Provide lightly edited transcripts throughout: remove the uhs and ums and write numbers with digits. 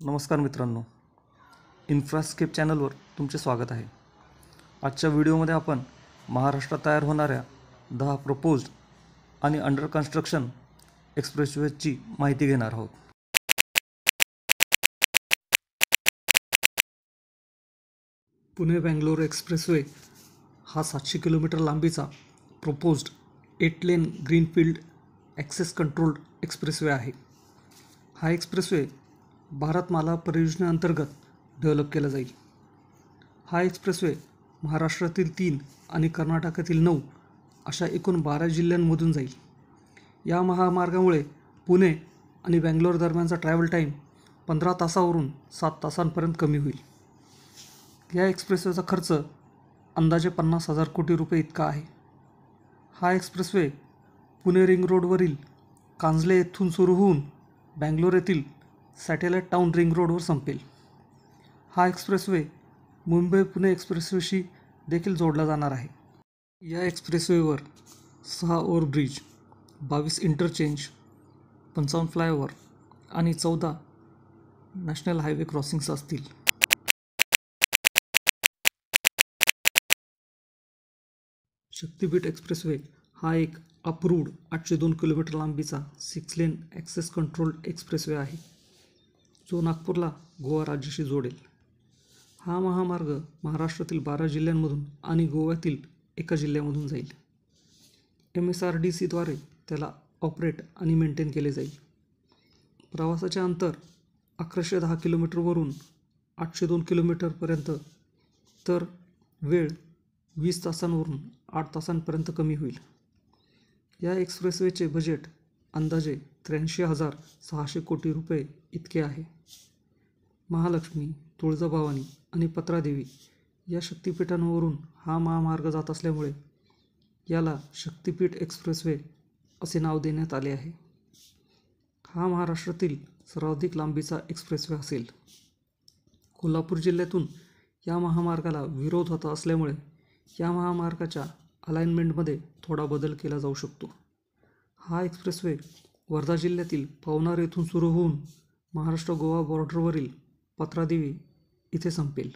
नमस्कार मित्रांनो, इन्फ्रास्केप चॅनलवर तुमचे स्वागत आहे। आजच्या व्हिडिओमध्ये आपण महाराष्ट्रात तयार होणाऱ्या 10 प्रपोज्ड आणि अंडर कन्स्ट्रक्शन एक्सप्रेसवेची माहिती घेणार आहोत। पुणे बेंगलोर एक्सप्रेसवे हा 700 किलोमीटर लांबीचा proposed 8 lane greenfield access controlled expressway आहे। हा एक्सप्रेसवे भारतमाला परियोजनेअंतर्गत डेव्हलप केला जाईल। हा एक्सप्रेसवे महाराष्ट्रातील 3 आणि कर्नाटकातील 9 अशा एकूण 12 जिल्ह्यांमधून जाईल। या महामार्गामुळे पुणे आणि बेंगलोर दरम्यानचा ट्रॅव्हल टाईम 15 तासावरून 7 तासांपर्यंत कमी होईल। या एक्सप्रेसवेचा खर्च अंदाजे 50,000 कोटी रुपये इतका आहे। हा एक्सप्रेसवे पुणे रिंग रोडवरील कांजले येथून सुरू होऊन बेंगलोर येथील सॅटेलाइट टाउन रिंग रोडवर संपेल। हा एक्सप्रेसवे मुंबई पुणे एक्सप्रेसवेशी देखील जोडला जाणार आहे। या एक्सप्रेसवेवर 6 ओव्हरब्रिज, 22 इंटरचेंज, 55 फ्लायओव्हर आणि 14 नॅशनल हायवे क्रॉसिंग्स असतील। शक्तिपीठ एक्सप्रेसवे हा एक अप्रूव्ड 802 किलोमीटर लांबीचा 6 लेन ॲक्सेस कंट्रोल्ड एक्सप्रेसवे आहे, जो नागपूरला गोवा राज्याशी जोडेल। हा महामार्ग महाराष्ट्रातील 12 जिल्ह्यांमधून आणि गोव्यातील एका जिल्ह्यामधून जाईल। MSRDCद्वारे त्याला ऑपरेट आणि मेंटेन केले जाईल। प्रवासाचे अंतर 1110 किलोमीटरवरून 802 किलोमीटरपर्यंत, तर वेळ 20 तासांवरून 8 तासांपर्यंत कमी होईल। या एक्सप्रेसवेचे बजेट अंदाजे 83,600 कोटी रुपये इतके आहे। महालक्ष्मी, तुळजाभवानी आणि पत्रादेवी या शक्तिपीठांवरून हा महामार्ग जात असल्यामुळे याला शक्तिपीठ एक्सप्रेसवे असे नाव देण्यात आले आहे। हा महाराष्ट्रातील सर्वाधिक लांबीचा एक्सप्रेसवे असेल। कोल्हापूर जिल्ह्यातून या महामार्गाला विरोध होत असल्यामुळे या महामार्गाच्या अलाइनमेंटमध्ये थोडा बदल केला जाऊ शकतो। हा एक्सप्रेसवे वर्धा जिल्ह्यातील पवनार येथून सुरू होऊन महाराष्ट्र गोवा बॉर्डरवरील पत्रादेवी इथे संपेल।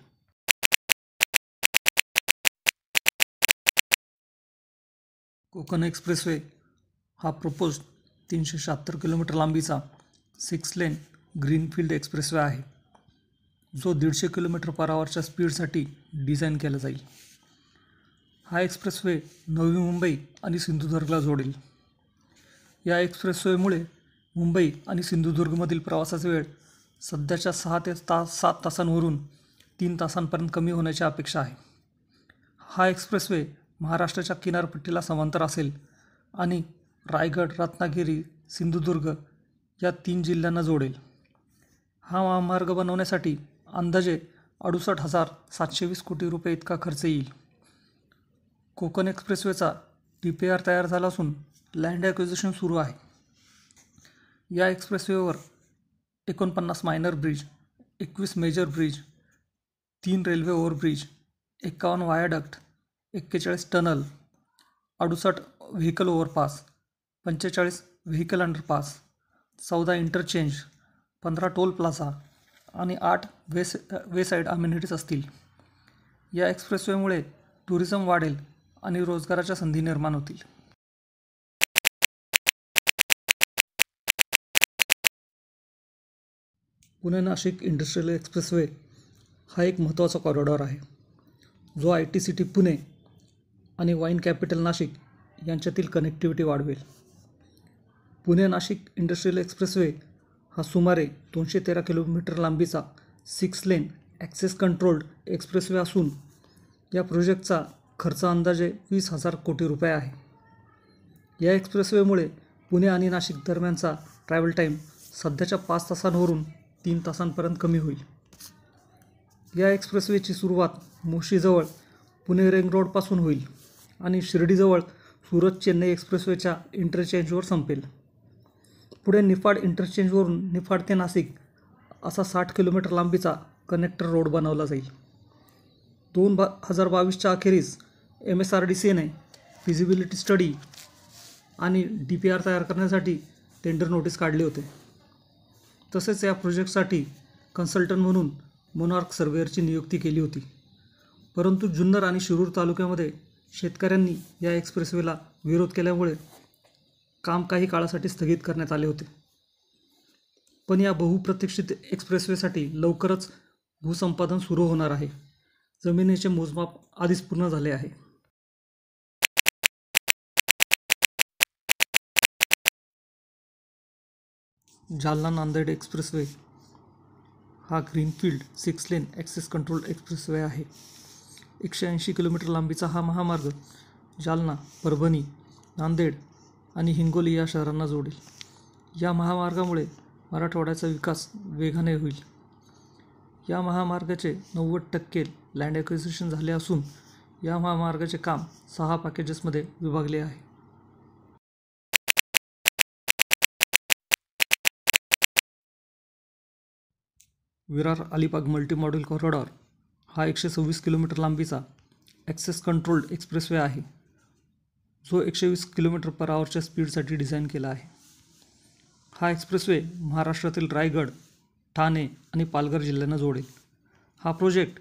कोकण एक्सप्रेसवे हा प्रपोज्ड 376 किलोमीटर लांबीचा 6 लेन ग्रीनफील्ड एक्सप्रेसवे आहे, जो 150 किलोमीटर पर आवरच्या स्पीडसाठी डिझाईन केला जाईल। हा एक्सप्रेसवे नवी मुंबई आणि सिंधुदुर्गला जोडेल। या एक्सप्रेसवेमुळे मुंबई आणि सिंधुदुर्गमधील प्रवासाचा वेळ सध्याच्या 6 ते 7 तासांवरून 3 तासांपर्यंत कमी होण्याची अपेक्षा आहे। हा एक्सप्रेसवे महाराष्ट्राच्या किनारपट्टीला समांतर असेल आणि रायगड, रत्नागिरी, सिंधुदुर्ग या 3 जिल्ह्यांना जोडेल। हा महामार्ग बनवण्यासाठी अंदाजे 68,720 कोटी रुपये इतका खर्च येईल। कोकण एक्सप्रेसवेचा DPR तयार झाला असून लँड ॲक्विजिशन सुरू आहे। या एक्सप्रेसवेवर 49 minor bridge, 21 major bridge, 3 railway overbridge, 51 viaduct, 41 tunnel, 68 vehicle overpass, 45 vehicle underpass, 14 interchange, 15 toll plaza आणि 8 वे साईड अम्युनिटीज असतील। या एक्सप्रेसवेमुळे टुरिझम वाढेल आणि रोजगाराच्या संधी निर्माण होतील। पुणे नाशिक इंडस्ट्रियल एक्सप्रेसवे हा एक महत्त्वाचा कॉरिडॉर आहे, जो IT सिटी पुणे आणि वाईन कॅपिटल नाशिक यांच्यातील कनेक्टिव्हिटी वाढवेल। पुणे नाशिक इंडस्ट्रियल एक्सप्रेसवे हा सुमारे 213 किलोमीटर लांबीचा 6 लेन ॲक्सेस कंट्रोल्ड एक्सप्रेसवे असून या प्रोजेक्टचा खर्च अंदाजे 20,000 कोटी रुपये आहे। या एक्सप्रेसवेमुळे पुणे आणि नाशिक दरम्यानचा ट्रॅव्हल टाईम सध्याच्या 5 तासांवरून 3 तासांपर्यंत कमी होईल। या एक्सप्रेसवेची सुरुवात मोशीजवळ पुणे रिंग रोडपासून होईल आणि शिर्डीजवळ सुरत चेन्नई एक्सप्रेसवेच्या इंटरचेंजवर संपेल। पुढे निफाड इंटरचेंजवरून निफाड ते नाशिक असा 60 किलोमीटर लांबीचा कनेक्टर रोड बनवला जाईल। 2022च्या अखेरीस MSRDCने फिजिबिलिटी स्टडी आणि DPR तयार करण्यासाठी टेंडर नोटीस काढले होते। तसेच या प्रोजेक्टसाठी कन्सल्टंट म्हणून मोनार्क सर्वेयरची नियुक्ती केली होती. परंतु जुन्नर आणि शिरूर तालुक्यामध्ये शेतकऱ्यांनी या एक्सप्रेसवेला विरोध केल्यामुळे काम काही काळासाठी स्थगित करण्यात आले होते. पण या बहुप्रतीक्षित एक्सप्रेसवेसाठी लवकरच भूसंपादन सुरू होणार आहे. जमिनीचे मोजमाप आधीच पूर्ण झाले आहे. जालना नांदेड एक्सप्रेसवे हा ग्रीनफील्ड 6 लेन ॲक्सेस कंट्रोल एक्सप्रेसवे आहे. 180 किलोमीटर लांबीचा हा महामार्ग जालना, परभणी, नांदेड आणि हिंगोली या शहरांना जोडेल. या महामार्गामुळे मराठवाड्याचा विकास वेगाने होईल. या महामार्गाचे 90% लँड ॲक्विजिशन झाले असून या महामार्गाचे काम 6 पॅकेजेसमध्ये विभागले आहे. Virar Alibag multi module corridor हा 126 किलोमीटर लांबीचा ॲक्सेस कंट्रोल्ड एक्सप्रेसवे आहे, जो 120 km/hच्या स्पीडसाठी डिझाईन केला आहे. हा एक्सप्रेसवे महाराष्ट्रातील रायगड, ठाणे आणि पालघर जिल्ह्यांना जोडेल. हा प्रोजेक्ट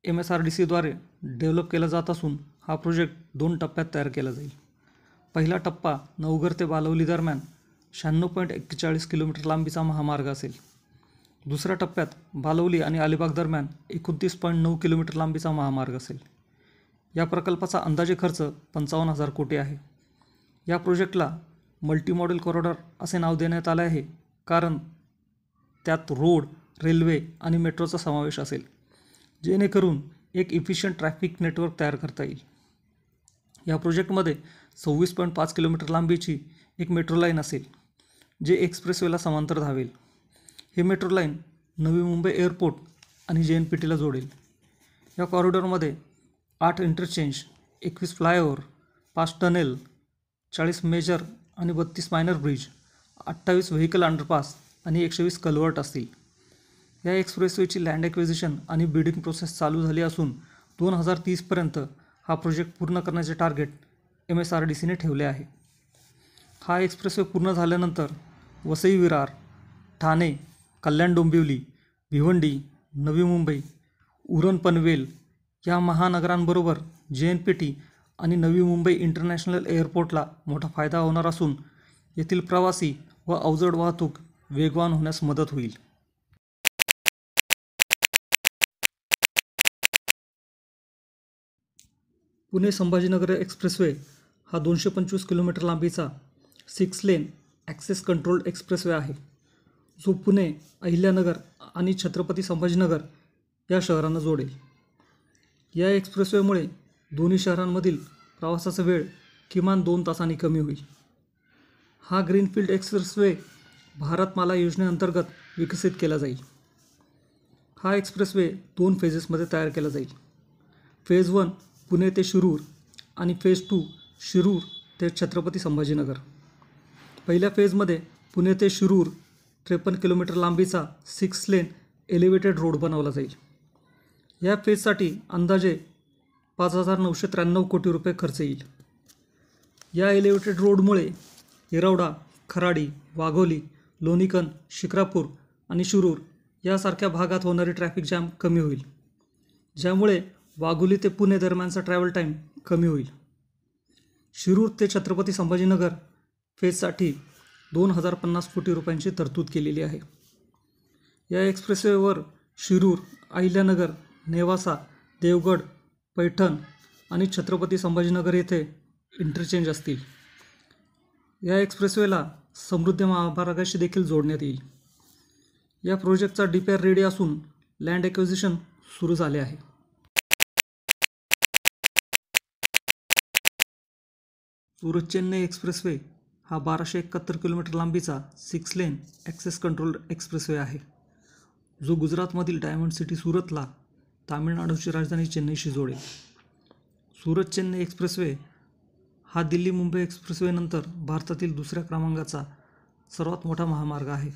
MSRDCद्वारे डेव्हलप केला जात असून हा प्रोजेक्ट 2 टप्प्यात तयार केला जाईल. पहिला टप्पा नवघर ते बालवली दरम्यान 96.41 किलोमीटर लांबीचा महामार्ग असेल. दुसऱ्या टप्प्यात बालवली आणि अलिबाग दरम्यान 29.9 किलोमीटर लांबीचा महामार्ग असेल. या प्रकल्पाचा अंदाजे खर्च 55,000 कोटी आहे. या प्रोजेक्टला मल्टी मॉडेल कॉरिडॉर असे नाव देण्यात आले आहे कारण त्यात रोड, रेल्वे आणि मेट्रोचा समावेश असेल, जेणेकरून एक इफिशियंट ट्रॅफिक नेटवर्क तयार करता येईल. या प्रोजेक्टमध्ये 26.5 किलोमीटर लांबीची एक मेट्रो लाईन असेल, जे एक्सप्रेसवेला समांतर धावेल. हे metro line Navi Mumbai airport आणि JNPTला जोडेल. या कॉरिडॉरमध्ये 8 इंटरचेंज, 21 फ्लायओव्हर, 5 टनेल, 40 मेजर आणि 32 मायनर ब्रिज, 28 व्हेकल अंडरपास आणि 120 कल्वर्ट असतील. या एक्सप्रेसवेची लँड ॲक्विजिशन आणि बिडिंग प्रोसेस चालू झाली असून 2030पर्यंत हा प्रोजेक्ट पूर्ण करण्याचे टार्गेट MSRDCने ठेवले आहे. हा एक्सप्रेसवे पूर्ण झाल्यानंतर वसई विरार, ठाणे, कल्याण डोंबिवली, भिवंडी, नवी मुंबई, उरण पनवेल या महानगरांबरोबर JNPT आणि नवी मुंबई इंटरनॅशनल एअरपोर्टला मोठा फायदा होणार असून येथील प्रवासी व अवजड वाहतूक वेगवान होण्यास मदत होईल. पुणे संभाजीनगर एक्सप्रेसवे हा 225 किलोमीटर लांबीचा 6 लेन ॲक्सेस कंट्रोल्ड एक्सप्रेसवे आहे, जो पुणे, अहिल्यानगर आणि छत्रपती संभाजीनगर या शहरांना जोडेल. या एक्सप्रेसवेमुळे दोन्ही शहरांमधील प्रवासाचा वेळ किमान 2 तासांनी कमी होईल. हा ग्रीनफील्ड एक्सप्रेसवे भारतमाला योजनेअंतर्गत विकसित केला जाईल. हा एक्सप्रेसवे 2 फेजेसमध्ये तयार केला जाईल. फेज 1 पुणे ते शिरूर आणि फेज 2 शिरूर ते छत्रपती संभाजीनगर. पहिल्या फेजमध्ये पुणे ते शिरूर 53 किलोमीटर लांबीचा 6 लेन एलिव्हेटेड रोड बनवला जाईल. या फेजसाठी अंदाजे 5,993 कोटी रुपये खर्च येईल. या एलिव्हेटेड रोडमुळे येरवडा, खराडी, वाघोली, लोणीकन, शिक्रापूर आणि शिरूर यासारख्या भागात होणारी ट्रॅफिक जॅम कमी होईल, ज्यामुळे वाघोली ते पुणे दरम्यानचा ट्रॅव्हल टाईम कमी होईल. शिरूर ते छत्रपती संभाजीनगर फेजसाठी 2,050 कोटी रुपयांची तरतूद केलेली आहे. या एक्सप्रेसवेवर शिरूर, अहिल्यानगर, नेवासा, देवगड, पैठण आणि छत्रपती संभाजीनगर येथे इंटरचेंज असतील. या एक्सप्रेसवेला समृद्धी महामार्गाशी देखील जोडण्यात येईल. या प्रोजेक्टचा DPR रेडी असून लँड ॲक्विजिशन सुरू झाले आहे. सुरत चेन्नई एक्सप्रेसवे हा 1271 किलोमीटर लांबीचा 6 लेन ॲक्सेस कंट्रोल्ड एक्सप्रेसवे आहे, जो गुजरातमधील डायमंड सिटी सुरतला तामिळनाडूची राजधानी चेन्नईशी जोडेल. सुरत चेन्नई एक्सप्रेसवे हा दिल्ली मुंबई एक्सप्रेसवेनंतर भारतातील दुसऱ्या क्रमांकाचा सर्वात मोठा महामार्ग आहे.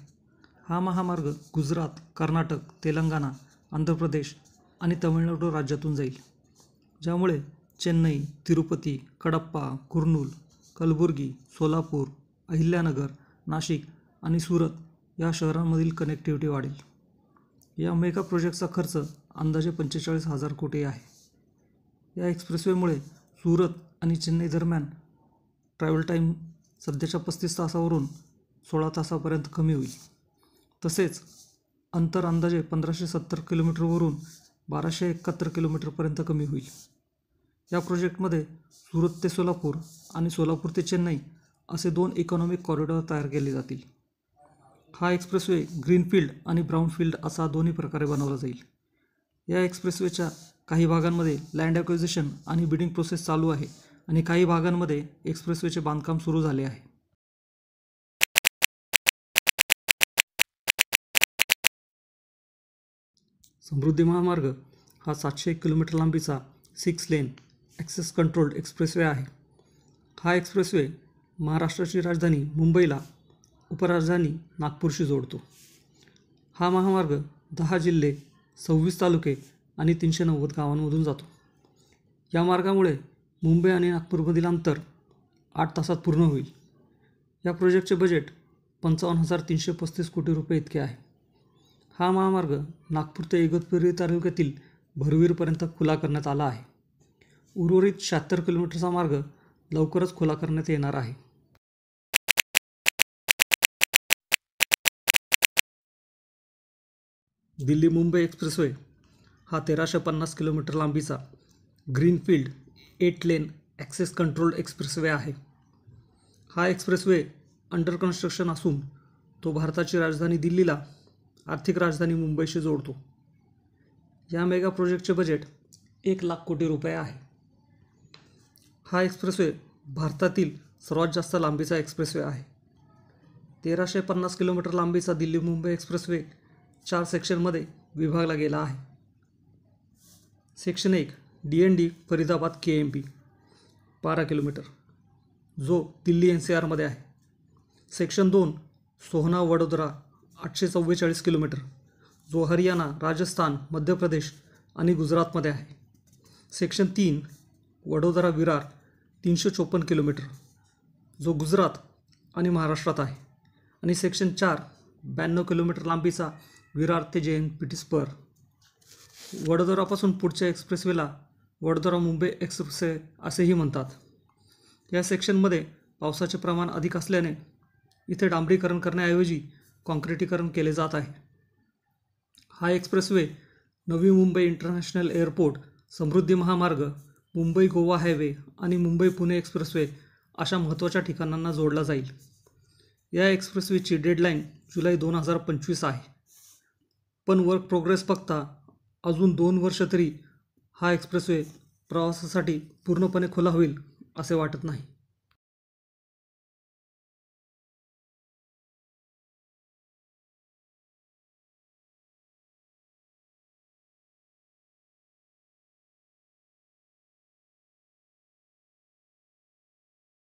हा महामार्ग गुजरात, कर्नाटक, तेलंगणा, आंध्र प्रदेश आणि तमिळनाडू राज्यातून जाईल, ज्यामुळे चेन्नई, तिरुपती, कडप्पा, कुर्नूल, कलबुर्गी, सोलापूर, अहिल्यानगर, नाशिक आणि सुरत या शहरांमधील कनेक्टिव्हिटी वाढेल. या मेगा प्रोजेक्टचा खर्च अंदाजे 45,000 कोटी आहे. या एक्सप्रेसवेमुळे सुरत आणि चेन्नई दरम्यान ट्रॅव्हल टाईम सध्याच्या 35 तासावरून 16 तासापर्यंत कमी होईल. तसेच अंतर अंदाजे 1570 किलोमीटरवरून 1271 किलोमीटरपर्यंत कमी होईल. या प्रोजेक्टमध्ये सुरत ते सोलापूर आणि सोलापूर ते चेन्नई असे 2 इकॉनॉमिक कॉरिडॉर तयार केले जातील. हा एक्सप्रेसवे ग्रीनफील्ड आणि ब्राऊनफील्ड असा दोन्ही प्रकारे बनवला जाईल. या एक्सप्रेसवेच्या काही भागांमध्ये लँड ॲक्विजिशन आणि बिडिंग प्रोसेस चालू आहे आणि काही भागांमध्ये एक्सप्रेसवेचे बांधकाम सुरू झाले आहे. समृद्धी महामार्ग हा 701 किलोमीटर लांबीचा 6 लेन ॲक्सेस कंट्रोल्ड एक्सप्रेसवे आहे. हा एक्सप्रेसवे महाराष्ट्राची राजधानी मुंबईला उपराजधानी नागपूरशी जोडतो. हा महामार्ग 10 जिल्हे, 26 तालुके आणि 390 गावांमधून जातो. या मार्गामुळे मुंबई आणि नागपूरमधील अंतर 8 तासात पूर्ण होईल. या प्रोजेक्टचे बजेट 55,335 कोटी रुपये इतके आहे. हा महामार्ग नागपूर ते इगतपुरी तालुक्यातील भरवीरपर्यंत खुला करण्यात आला आहे. उर्वरित 76 किलोमीटरचा मार्ग लवकरच खुला करण्यात येणार आहे. दिल्ली मुंबई एक्सप्रेसवे हा 1350 किलोमीटर लांबीचा ग्रीनफील्ड 8 लेन ॲक्सेस कंट्रोल्ड एक्सप्रेसवे आहे. हा एक्सप्रेसवे अंडर कन्स्ट्रक्शन असून तो भारताची राजधानी दिल्लीला आर्थिक राजधानी मुंबईशी जोडतो. या मेगा प्रोजेक्टचे बजेट 1,00,000 कोटी रुपये आहे. हा एक्सप्रेसवे भारतातील सर्वात जास्त लांबीचा एक्सप्रेसवे आहे. 1350 किलोमीटर लांबीचा दिल्ली मुंबई एक्सप्रेसवे 4 सेक्शनमध्ये विभागला गेला आहे. Section 1 DND Faridabad KMP 12 kilometre, जो दिल्ली NCRमध्ये आहे. सेक्शन 2 सोहना वडोदरा 844 किलोमीटर, जो हरियाणा, राजस्थान, मध्य प्रदेश आणि गुजरातमध्ये आहे. सेक्शन 3 वडोदरा विरार 354 किलोमीटर, जो गुजरात आणि महाराष्ट्रात आहे. आणि सेक्शन 4 92 किलोमीटर लांबीचा विरार ते JNPT स्पर. वडोदरापासून पुढच्या एक्सप्रेसवेला वडोदरा मुंबई एक्सप्रेसवे असेही म्हणतात. या सेक्शनमध्ये पावसाचे प्रमाण अधिक असल्याने इथे डांबरीकरण करण्याऐवजी काँक्रिटीकरण केले जात आहे. हा expressway Navi Mumbai international airport, समृद्धी महामार्ग, मुंबई गोवा हायवे आणि मुंबई पुणे एक्सप्रेसवे अशा महत्त्वाच्या ठिकाणांना जोडला जाईल. या एक्सप्रेसवेची डेडलाईन जुलै 2025 आहे. पण वर्क प्रोग्रेस बघता अजून 2 वर्ष तरी हा एक्सप्रेसवे प्रवासासाठी पूर्णपणे खुला होईल असे वाटत नाही.